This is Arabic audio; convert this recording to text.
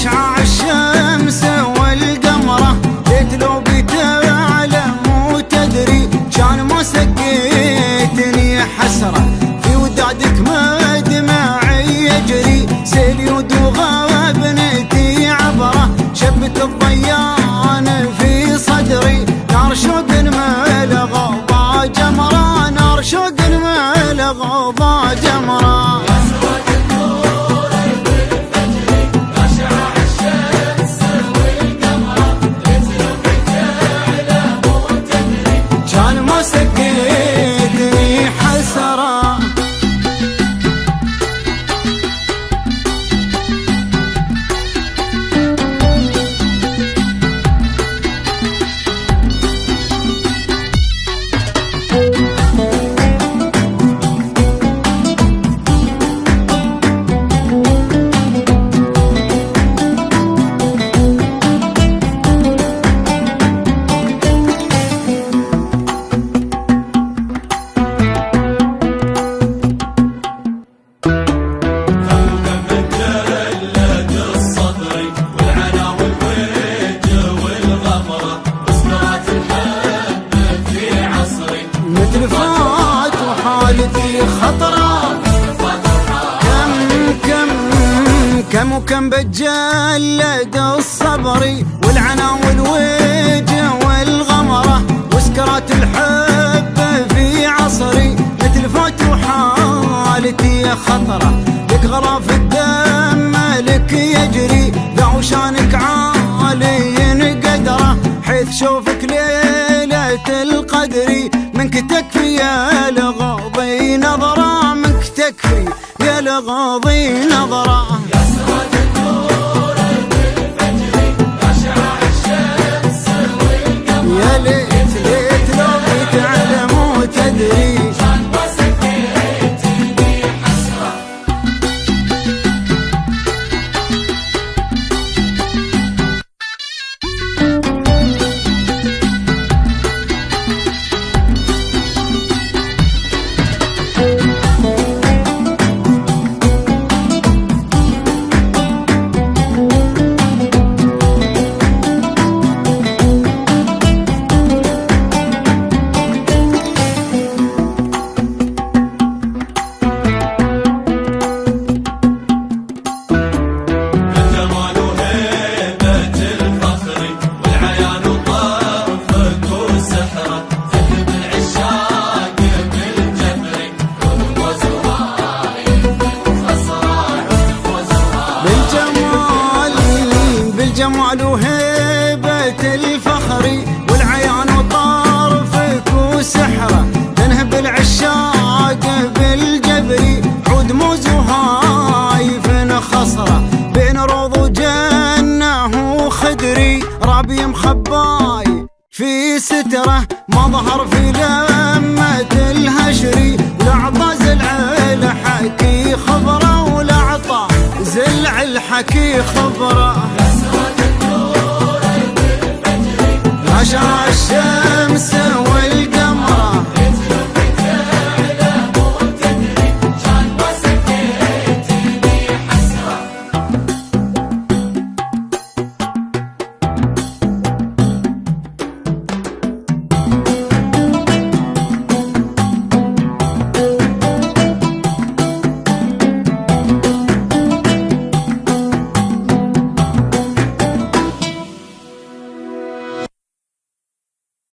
شعاع الشمس والقمرة ليت لو بتعلم وتدري كان ما سقيتني حسرة في ودادك مدمعي يجري سيل يدوغ بنتي عبره شبت الضيان في صدري نار شوق ملغوضة جمرة نار شوق ملغوضة جمرة سقيتني حسرة تلفات وحالتي خطرة كم وكم بتجلد الصبري والعنا والوجه والغمرة وسكرات الحب في عصري تلفات وحالتي خطرة لك غلاف الدم لك يجري بعوشانك عالي قدره حيث شوفك ليلة القدر منك تكفي يا لغاضي نظرة منك تكفي يا لغاضي نظرة يا سراج النور بالفجر يا شعاع الشمس والقمر يا ليت ليت لو بتعلم وتدري كان ما سقيتني حسرة بالجمال وهيبة الفخر والعيان وطرفك وسحره تنهب العشاق بالجبر عود موز وهايف خصره بين روض وجنه وخدري رابي مخباي في ستره ما ظهر في لمة الهشري لعطى زلع الحكي خبره ولعطى زلع الحكي خبره يا شعاع الشمس